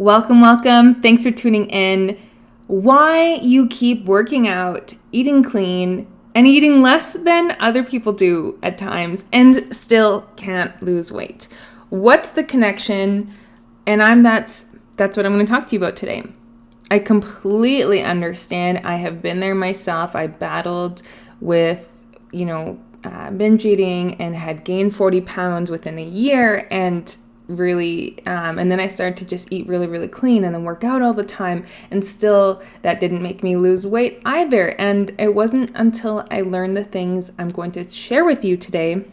Welcome. Thanks for tuning in. Why you keep working out, eating clean, and eating less than other people do at times and still can't lose weight. What's the connection? And that's what I'm going to talk to you about today. I completely understand. I have been there myself. I battled with, binge eating and had gained 40 pounds within a year and and then I started to just eat really, really clean and then work out all the time. And still that didn't make me lose weight either. And it wasn't until I learned the things I'm going to share with you today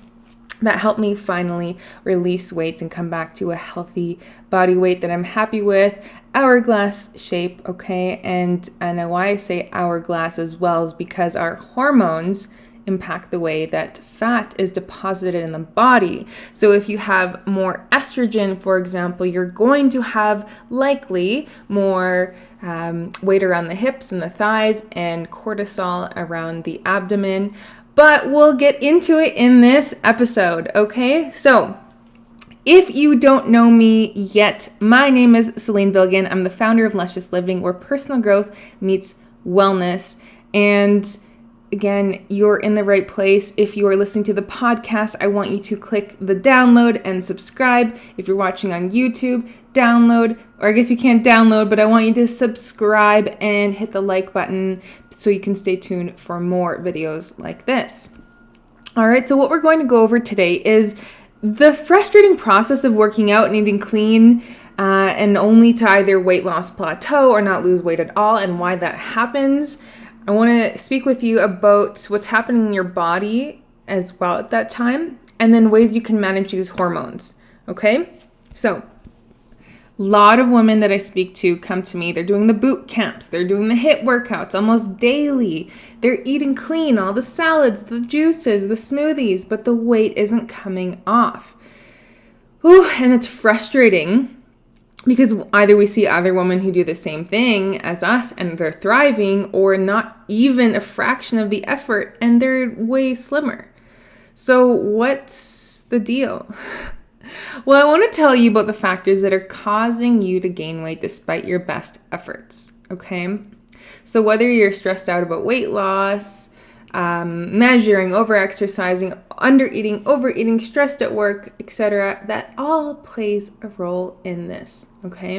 that helped me finally release weight and come back to a healthy body weight that I'm happy with, hourglass shape, okay? And why I say hourglass as well is because our hormones impact the way that fat is deposited in the body. So if you have more estrogen, for example, you're going to have likely more weight around the hips and the thighs and cortisol around the abdomen. But we'll get into it in this episode, okay? So if you don't know me yet, my name is Celine Bilgin. I'm the founder of Luscious Living, where personal growth meets wellness. And again, you're in the right place. If you are listening to the podcast, I want you to click the download and subscribe. If you're watching on YouTube, download, or I guess you can't download, but I want you to subscribe and hit the like button so you can stay tuned for more videos like this. All right, so what we're going to go over today is the frustrating process of working out and eating clean and only to either weight loss plateau or not lose weight at all, and why that happens. I want to speak with you about what's happening in your body as well at that time, and then ways you can manage these hormones, okay? So, a lot of women that I speak to come to me, they're doing the boot camps, they're doing the HIIT workouts almost daily, they're eating clean, all the salads, the juices, the smoothies, but the weight isn't coming off. And it's frustrating. Because either we see other women who do the same thing as us and they're thriving, or not even a fraction of the effort and they're way slimmer. So what's the deal? Well, I want to tell you about the factors that are causing you to gain weight despite your best efforts, okay? So whether you're stressed out about weight loss, measuring, over-exercising, under-eating, overeating, stressed at work, etc., that all plays a role in this, okay?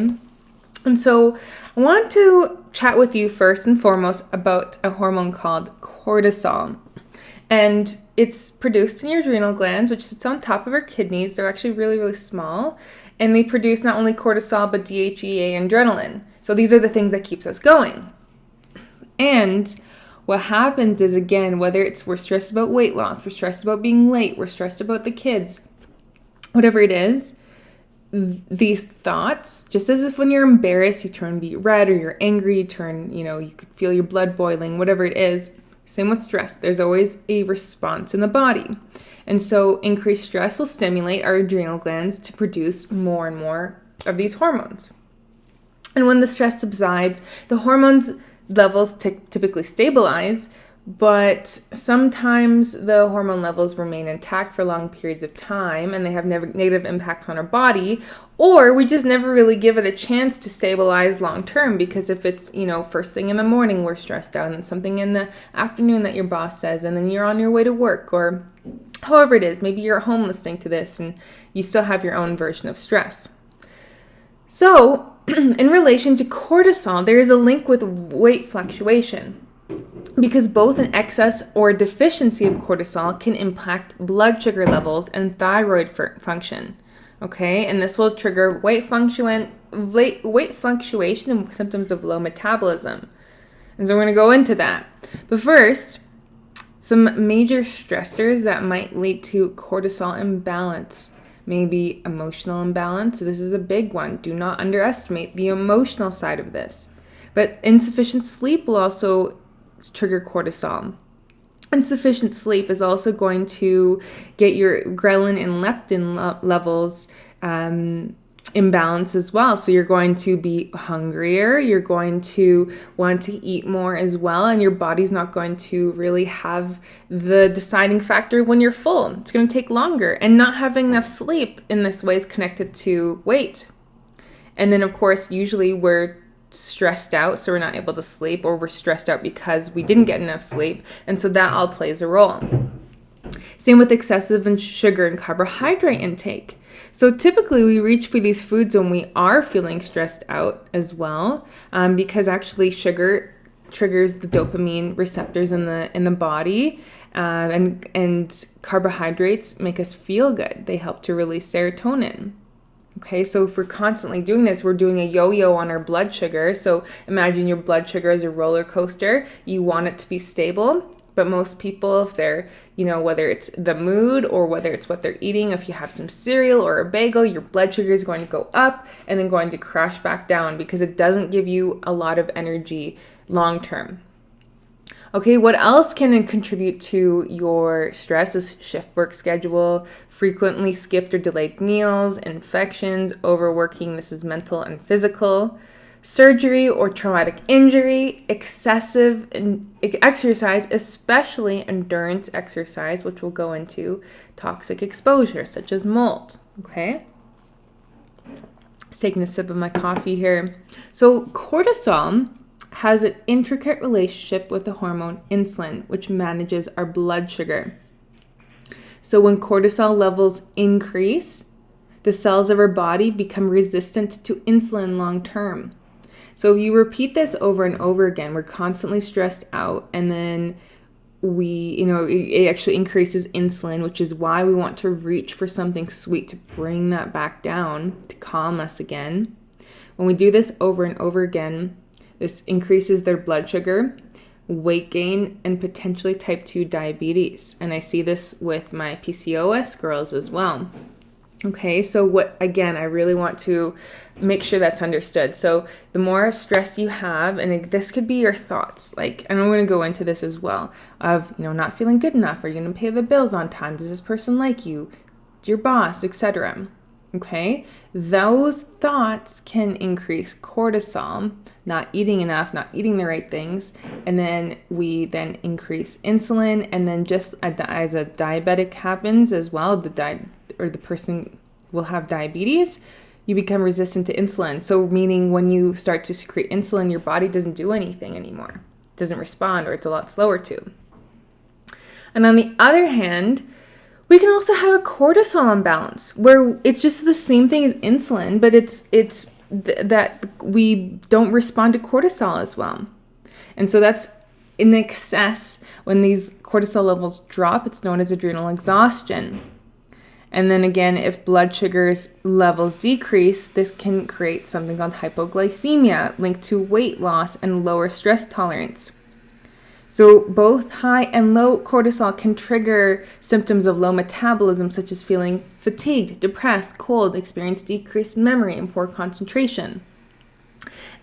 And so I want to chat with you first and foremost about a hormone called cortisol. And it's produced in your adrenal glands, which sits on top of our kidneys. They're actually really, really small. And they produce not only cortisol, but DHEA and adrenaline. So these are the things that keeps us going. And what happens is, again, whether it's we're stressed about weight loss, we're stressed about being late, we're stressed about the kids, whatever it is, these thoughts, just as if when you're embarrassed, you turn beet red, or you're angry, you turn, you could feel your blood boiling, whatever it is, same with stress. There's always a response in the body. And so increased stress will stimulate our adrenal glands to produce more and more of these hormones. And when the stress subsides, the hormones levels typically stabilize, but sometimes the hormone levels remain intact for long periods of time and they have negative impacts on our body, or we just never really give it a chance to stabilize long term, because if it's, first thing in the morning we're stressed out and something in the afternoon that your boss says, and then you're on your way to work, or however it is, maybe you're at home listening to this and you still have your own version of stress. So, in relation to cortisol, there is a link with weight fluctuation, because both an excess or deficiency of cortisol can impact blood sugar levels and thyroid function, okay? And this will trigger weight fluctuation and symptoms of low metabolism. And so we're going to go into that. But first, some major stressors that might lead to cortisol imbalance. Maybe emotional imbalance. This is a big one. Do not underestimate the emotional side of this. But insufficient sleep will also trigger cortisol. Insufficient sleep is also going to get your ghrelin and leptin levels imbalance as well. So you're going to be hungrier, you're going to want to eat more as well, and your body's not going to really have the deciding factor when you're full. It's going to take longer, and not having enough sleep in this way is connected to weight. And then, of course, usually we're stressed out, so we're not able to sleep, or we're stressed out because we didn't get enough sleep. And so that all plays a role. Same with excessive sugar and carbohydrate intake. So typically we reach for these foods when we are feeling stressed out as well, because actually sugar triggers the dopamine receptors in the body, and carbohydrates make us feel good. They help to release serotonin. Okay, so if we're constantly doing this, we're doing a yo-yo on our blood sugar. So imagine your blood sugar as a roller coaster. You want it to be stable. But most people, if they're, whether it's the mood or whether it's what they're eating, if you have some cereal or a bagel, your blood sugar is going to go up and then going to crash back down because it doesn't give you a lot of energy long term. Okay, what else can contribute to your stress is shift work schedule, frequently skipped or delayed meals, infections, overworking. This is mental and physical. Surgery or traumatic injury, excessive exercise, especially endurance exercise, which we'll go into, toxic exposure, such as mold, okay? Just taking a sip of my coffee here. So cortisol has an intricate relationship with the hormone insulin, which manages our blood sugar. So when cortisol levels increase, the cells of our body become resistant to insulin long term. So if you repeat this over and over again, we're constantly stressed out, and then it actually increases insulin, which is why we want to reach for something sweet to bring that back down, to calm us again. When we do this over and over again, this increases their blood sugar, weight gain, and potentially type 2 diabetes. And I see this with my PCOS girls as well. Okay, so I really want to make sure that's understood. So the more stress you have, and this could be your thoughts, and I'm going to go into this as well, of, not feeling good enough, are you going to pay the bills on time? Does this person like you? Your boss, etc. Okay, those thoughts can increase cortisol, not eating enough, not eating the right things, and then we increase insulin, and then just as a diabetic happens as well, the person will have diabetes, you become resistant to insulin. So meaning when you start to secrete insulin, your body doesn't do anything anymore. It doesn't respond, or it's a lot slower to. And on the other hand, we can also have a cortisol imbalance where it's just the same thing as insulin, but it's that we don't respond to cortisol as well. And so that's in excess. When these cortisol levels drop, it's known as adrenal exhaustion. And then again, if blood sugars levels decrease, this can create something called hypoglycemia, linked to weight loss and lower stress tolerance. So both high and low cortisol can trigger symptoms of low metabolism, such as feeling fatigued, depressed, cold, experience decreased memory, and poor concentration.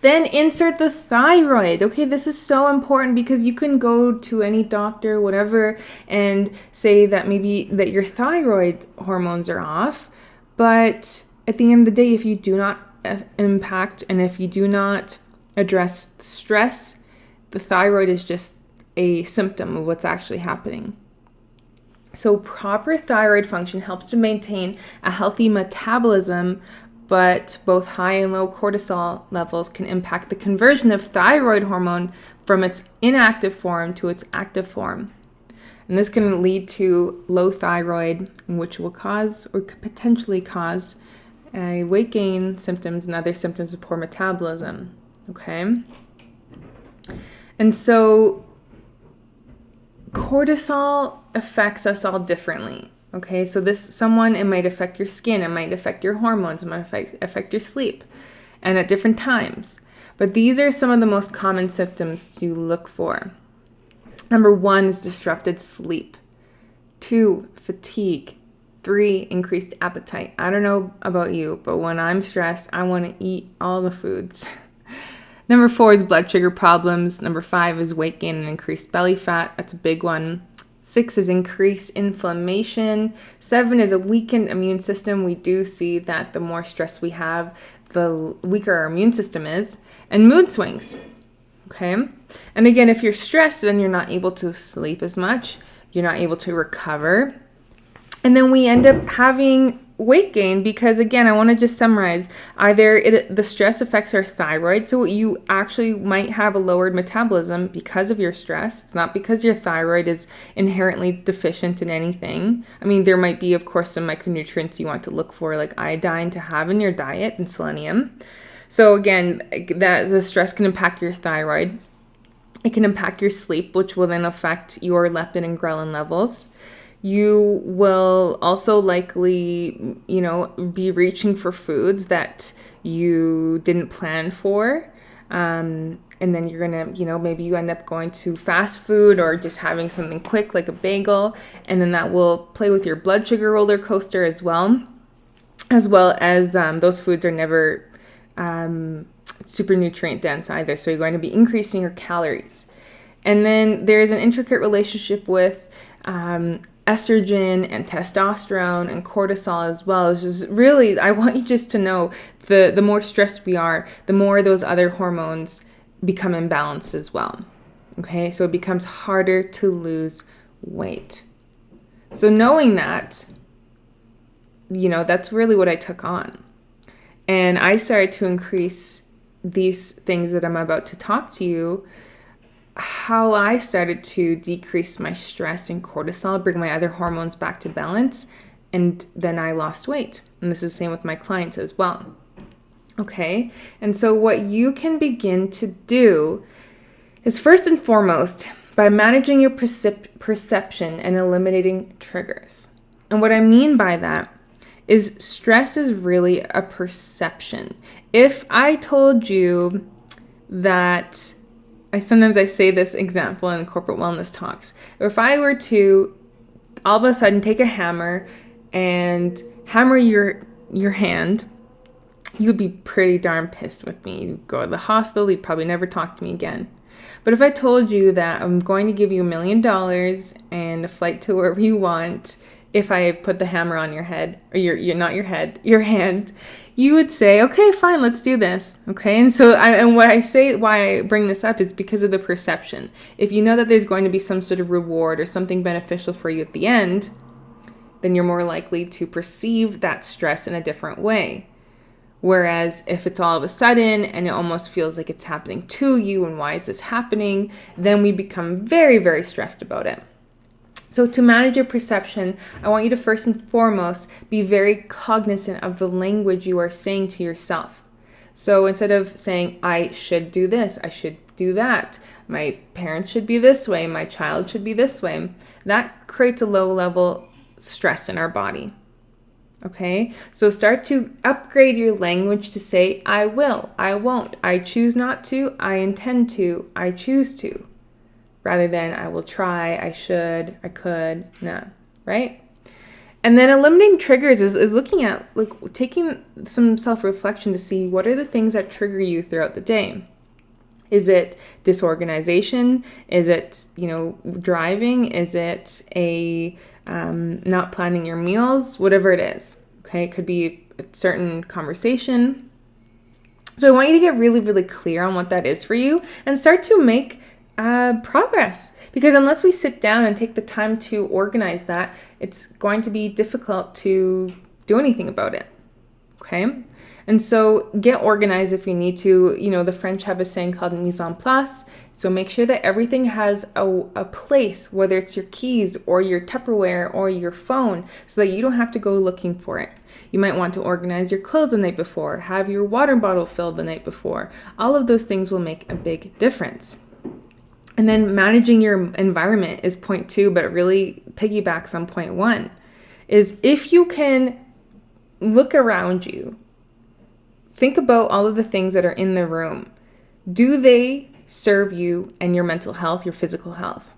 Then insert the thyroid. Okay, this is so important because you can go to any doctor, whatever, and say that maybe that your thyroid hormones are off. But at the end of the day, if you do not impact and if you do not address stress, the thyroid is just a symptom of what's actually happening. So proper thyroid function helps to maintain a healthy metabolism, but both high and low cortisol levels can impact the conversion of thyroid hormone from its inactive form to its active form. And this can lead to low thyroid, which will cause or could potentially cause weight gain symptoms and other symptoms of poor metabolism. Okay? And so cortisol affects us all differently. Okay, so it might affect your skin, it might affect your hormones, it might affect your sleep, and at different times. But these are some of the most common symptoms to look for. Number 1 is disrupted sleep. 2, fatigue. 3, increased appetite. I don't know about you, but when I'm stressed, I want to eat all the foods. Number 4 is blood sugar problems. Number 5 is weight gain and increased belly fat. That's a big one. 6 is increased inflammation. 7 is a weakened immune system. We do see that the more stress we have, the weaker our immune system is. And mood swings. Okay? And again, if you're stressed, then you're not able to sleep as much. You're not able to recover. And then we end up having weight gain because, again, I want to just summarize. Either the stress affects our thyroid, so you actually might have a lowered metabolism because of your stress. It's not because your thyroid is inherently deficient in anything. I mean, there might be, of course, some micronutrients you want to look for, like iodine to have in your diet and selenium. So again, that the stress can impact your thyroid. It can impact your sleep, which will then affect your leptin and ghrelin levels. You will also likely, be reaching for foods that you didn't plan for. And then you're going to, maybe you end up going to fast food or just having something quick like a bagel. And then that will play with your blood sugar roller coaster as well as those foods are never super nutrient dense either. So you're going to be increasing your calories. And then there's an intricate relationship with estrogen and testosterone and cortisol as well. It's just really, I want you just to know the more stressed we are, the more those other hormones become imbalanced as well. Okay, so it becomes harder to lose weight. So knowing that, that's really what I took on. And I started to increase these things that I'm about to talk to you, how I started to decrease my stress and cortisol, bring my other hormones back to balance, and then I lost weight. And this is the same with my clients as well. Okay, and so what you can begin to do is first and foremost, by managing your perception and eliminating triggers. And what I mean by that is stress is really a perception. If I told you that, sometimes I say this example in corporate wellness talks, or if I were to all of a sudden take a hammer and hammer your hand, you would be pretty darn pissed with me. You'd go to the hospital, you'd probably never talk to me again. But if I told you that I'm going to give you $1 million and a flight to wherever you want, if I put the hammer on your head, or your hand, you would say, okay, fine, let's do this. Okay. And so why I bring this up is because of the perception. If you know that there's going to be some sort of reward or something beneficial for you at the end, then you're more likely to perceive that stress in a different way. Whereas if it's all of a sudden and it almost feels like it's happening to you and why is this happening, then we become very, very stressed about it. So to manage your perception, I want you to first and foremost be very cognizant of the language you are saying to yourself. So instead of saying, I should do this, I should do that, my parents should be this way, my child should be this way, that creates a low level stress in our body. Okay, so start to upgrade your language to say, I will, I won't, I choose not to, I intend to, I choose to, rather than I will try, I should, I could, no, right? And then eliminating triggers is looking at, taking some self-reflection to see what are the things that trigger you throughout the day. Is it disorganization? Is it, driving? Is it not planning your meals? Whatever it is, okay? It could be a certain conversation. So I want you to get really, really clear on what that is for you and start to make progress. Because unless we sit down and take the time to organize that, it's going to be difficult to do anything about it, okay? And so get organized if you need to. The French have a saying called mise en place. So make sure that everything has a place, whether it's your keys or your Tupperware or your phone, so that you don't have to go looking for it. You might want to organize your clothes the night before, have your water bottle filled the night before. All of those things will make a big difference. And then managing your environment is point 2, but it really piggybacks on point 1, is if you can look around you, think about all of the things that are in the room. Do they serve you and your mental health, your physical health?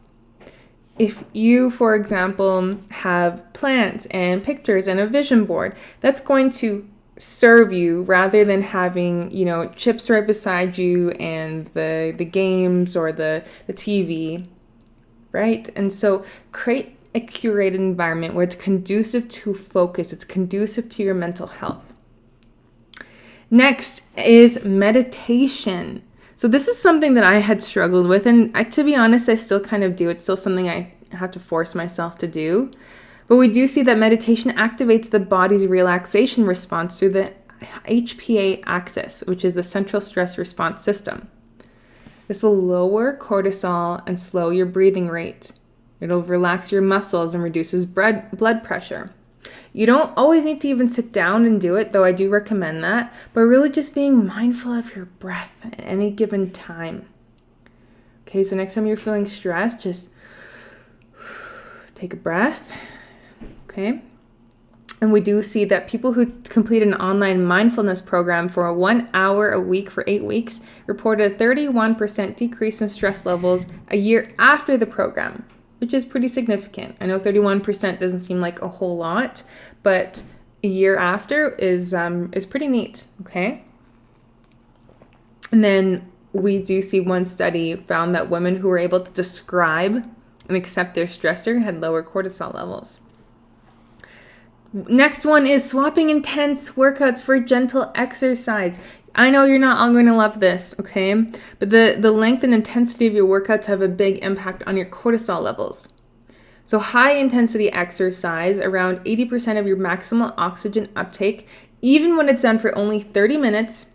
If you, for example, have plants and pictures and a vision board, that's going to serve you rather than having, chips right beside you and the games or the TV, right? And so create a curated environment where it's conducive to focus, it's conducive to your mental health. Next is meditation. So this is something that I had struggled with, and to be honest, I still kind of do. It's still something I have to force myself to do. But we do see that meditation activates the body's relaxation response through the HPA axis, which is the central stress response system. This will lower cortisol and slow your breathing rate. It'll relax your muscles and reduces blood pressure. You don't always need to even sit down and do it, though I do recommend that, but really just being mindful of your breath at any given time. Okay, so next time you're feeling stressed, just take a breath, okay? And we do see that people who complete an online mindfulness program for 1 hour a week for 8 weeks reported a 31% decrease in stress levels a year after the program, which is pretty significant. I know 31% doesn't seem like a whole lot, but a year after is pretty neat, okay? And then we do see one study found that women who were able to describe and accept their stressor had lower cortisol levels. Next one is swapping intense workouts for gentle exercise. I know you're not all going to love this, okay? But the length and intensity of your workouts have a big impact on your cortisol levels. So high intensity exercise, around 80% of your maximal oxygen uptake, even when it's done for only 30 minutes,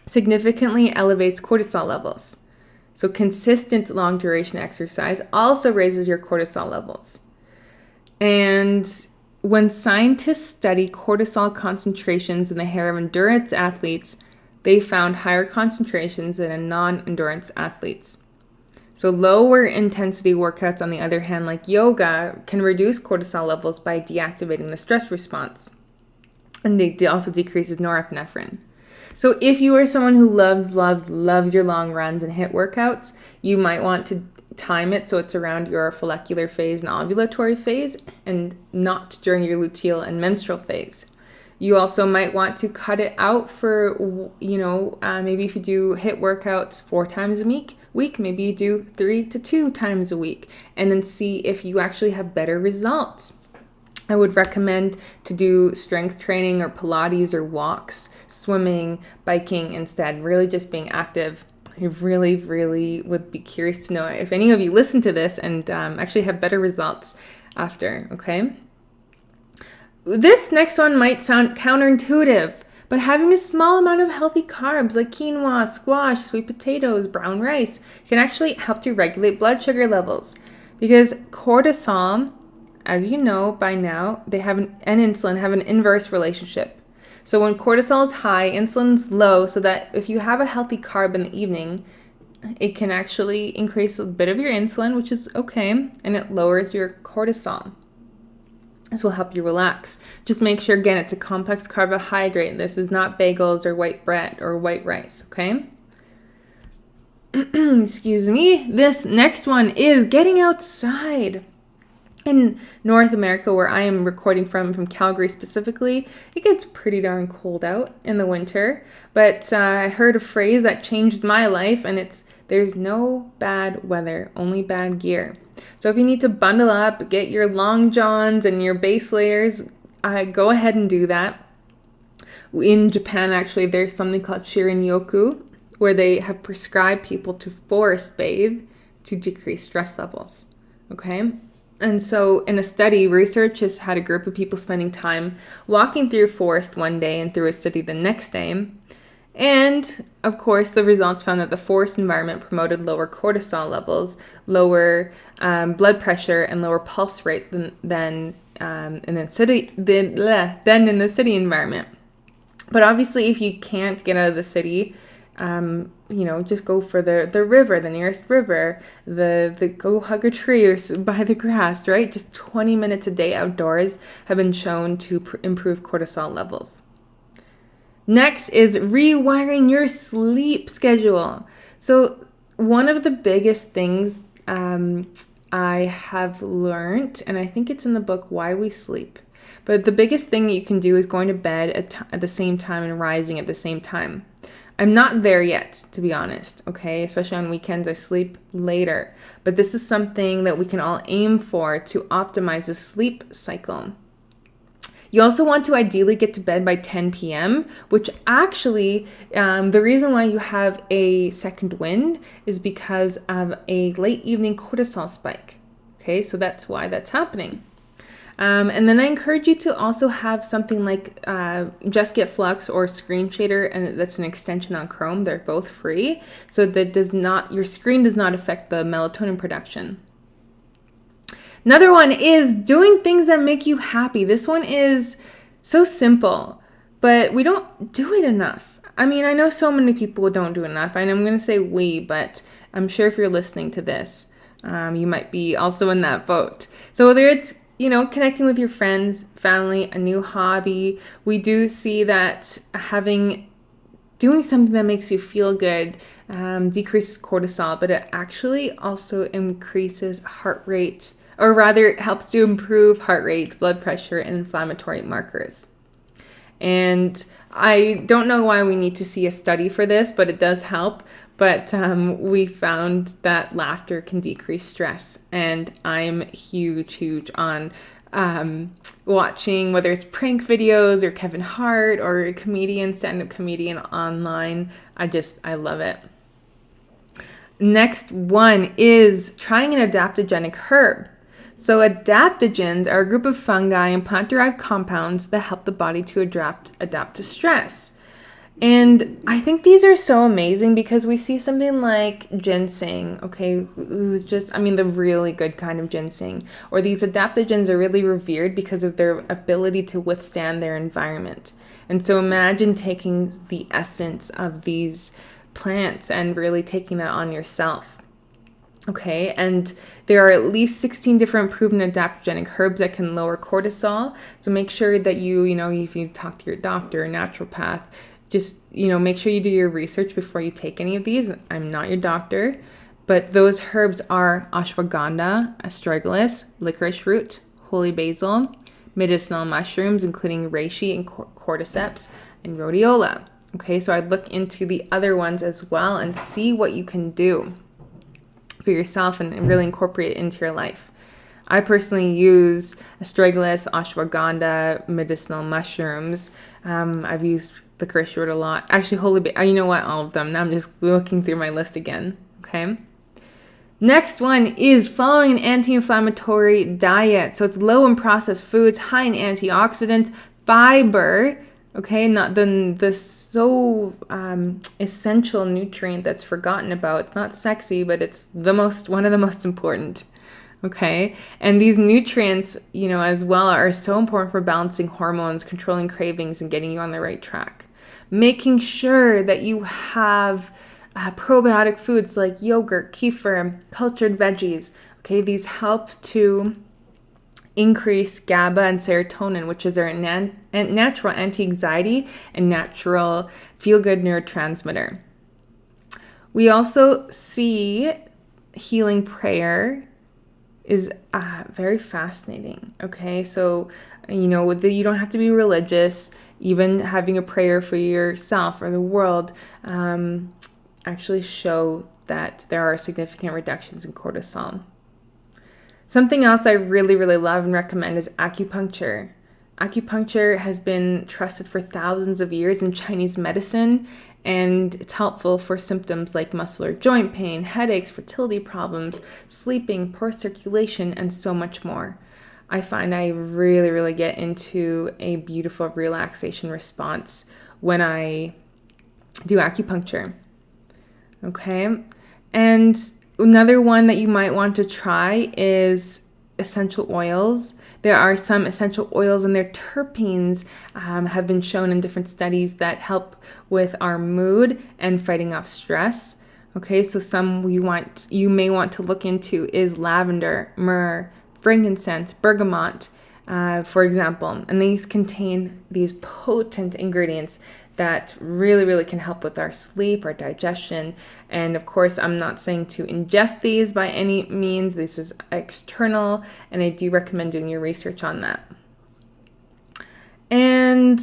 significantly elevates cortisol levels. So consistent long duration exercise also raises your cortisol levels. And when scientists study cortisol concentrations in the hair of endurance athletes, they found higher concentrations than in non-endurance athletes. So lower intensity workouts, on the other hand, like yoga, can reduce cortisol levels by deactivating the stress response. And they also decreases norepinephrine. So if you are someone who loves your long runs and HIIT workouts, you might want to time it so it's around your follicular phase and ovulatory phase and not during your luteal and menstrual phase. You also might want to cut it out for, maybe if you do HIIT workouts 4 times a week, maybe you do 3 to 2 times a week, and then see if you actually have better results. I would recommend to do strength training or Pilates or walks, swimming, biking instead, really just being active. I really, really would be curious to know if any of you listen to this and actually have better results after, okay? This next one might sound counterintuitive, but having a small amount of healthy carbs like quinoa, squash, sweet potatoes, brown rice can actually help to regulate blood sugar levels, because cortisol, as you know by now, they have and insulin have an inverse relationship. So when cortisol is high, insulin's low, so that if you have a healthy carb in the evening, it can actually increase a bit of your insulin, which is okay, and it lowers your cortisol. This will help you relax. Just make sure, again, it's a complex carbohydrate. This is not bagels or white bread or white rice, okay? Excuse me. This next one is getting outside. In North America, where I am recording from Calgary specifically, it gets pretty darn cold out in the winter. But I heard a phrase that changed my life, and it's, there's no bad weather, only bad gear. So if you need to bundle up, get your long johns and your base layers, go ahead and do that. In Japan, actually, there's something called shirin-yoku, where they have prescribed people to forest bathe to decrease stress levels, okay? And so in a study, researchers had a group of people spending time walking through a forest one day and through a city the next day. And of course, the results found that the forest environment promoted lower cortisol levels, lower blood pressure, and lower pulse rate than in the city environment. But obviously, if you can't get out of the city, just go for the river, the nearest river, the go hug a tree or by the grass, right? Just 20 minutes a day outdoors have been shown to improve cortisol levels. Next is rewiring your sleep schedule. So one of the biggest things I have learned, and I think it's in the book, Why We Sleep, but the biggest thing that you can do is going to bed at the same time and rising at the same time. I'm not there yet, to be honest, okay? Especially on weekends, I sleep later. But this is something that we can all aim for to optimize the sleep cycle. You also want to ideally get to bed by 10 p.m., which actually, the reason why you have a second wind is because of a late evening cortisol spike, okay? So that's why that's happening. And then I encourage you to also have something like Just Get Flux or Screen Shader, and that's an extension on Chrome. They're both free, so that your screen does not affect the melatonin production. Another one is doing things that make you happy. This one is so simple, but we don't do it enough. I mean, I know so many people don't do enough, and I'm going to say we, but I'm sure if you're listening to this, you might be also in that boat. So whether it's connecting with your friends, family, a new hobby, we do see that doing something that makes you feel good decreases cortisol, but it actually also increases heart rate, or rather it helps to improve heart rate, blood pressure, and inflammatory markers. And I don't know why we need to see a study for this, but it does help. But we found that laughter can decrease stress. And I'm huge on watching, whether it's prank videos or Kevin Hart or a comedian, stand-up comedian online. I love it. Next one is trying an adaptogenic herb. So adaptogens are a group of fungi and plant-derived compounds that help the body to adapt to stress. And I think these are so amazing because we see something like ginseng, okay, the really good kind of ginseng, or these adaptogens are really revered because of their ability to withstand their environment. And so imagine taking the essence of these plants and really taking that on yourself. Okay, and there are at least 16 different proven adaptogenic herbs that can lower cortisol. So make sure that if you talk to your doctor or naturopath, just, make sure you do your research before you take any of these. I'm not your doctor, but those herbs are ashwagandha, astragalus, licorice root, holy basil, medicinal mushrooms, including reishi and cordyceps, and rhodiola. Okay, so I'd look into the other ones as well and see what you can do for yourself and really incorporate it into your life. I personally use astragalus, ashwagandha, medicinal mushrooms. I've used licorice root a lot. Actually, all of them. Now I'm just looking through my list again. Okay. Next one is following an anti-inflammatory diet. So it's low in processed foods, high in antioxidants, fiber. Okay, not the so essential nutrient that's forgotten about. It's not sexy, but it's one of the most important. Okay, and these nutrients, as well, are so important for balancing hormones, controlling cravings, and getting you on the right track. Making sure that you have probiotic foods like yogurt, kefir, cultured veggies. Okay, these help to increase GABA and serotonin, which is our natural anti-anxiety and natural feel-good neurotransmitter. We also see healing prayer is very fascinating. Okay, so you don't have to be religious. Even having a prayer for yourself or the world actually show that there are significant reductions in cortisol. Something else I really, really love and recommend is acupuncture. Acupuncture has been trusted for thousands of years in Chinese medicine, and it's helpful for symptoms like muscle or joint pain, headaches, fertility problems, sleeping, poor circulation, and so much more. I find I really, really get into a beautiful relaxation response when I do acupuncture. Okay, and another one that you might want to try is essential oils. There are some essential oils and their terpenes have been shown in different studies that help with our mood and fighting off stress. Okay, so some you may want to look into is lavender, myrrh, frankincense, bergamot, for example. And these contain these potent ingredients that really, really can help with our sleep, our digestion. And of course, I'm not saying to ingest these by any means. This is external, and I do recommend doing your research on that. And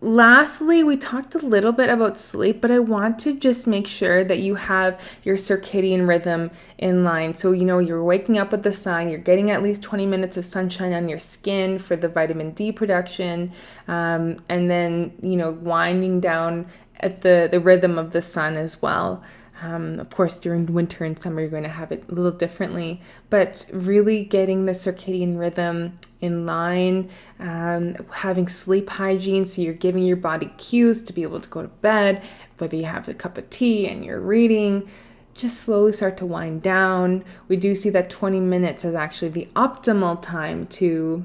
lastly, we talked a little bit about sleep, but I want to just make sure that you have your circadian rhythm in line. So, you're waking up with the sun, you're getting at least 20 minutes of sunshine on your skin for the vitamin D production, and then, winding down at the rhythm of the sun as well. Of course, during winter and summer, you're going to have it a little differently, but really getting the circadian rhythm in line, having sleep hygiene, so you're giving your body cues to be able to go to bed, whether you have a cup of tea and you're reading, just slowly start to wind down. We do see that 20 minutes is actually the optimal time to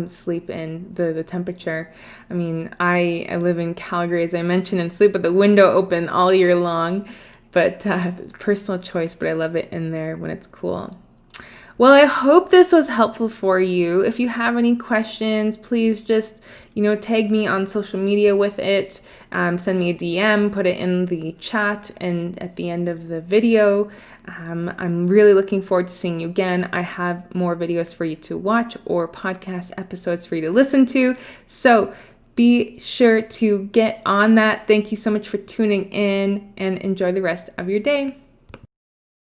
sleep in, the temperature. I mean, I live in Calgary, as I mentioned, and sleep with the window open all year long, but it's personal choice, but I love it in there when it's cool. Well, I hope this was helpful for you. If you have any questions, please just, tag me on social media with it. Send me a DM, put it in the chat and at the end of the video. I'm really looking forward to seeing you again. I have more videos for you to watch or podcast episodes for you to listen to. So be sure to get on that. Thank you so much for tuning in and enjoy the rest of your day.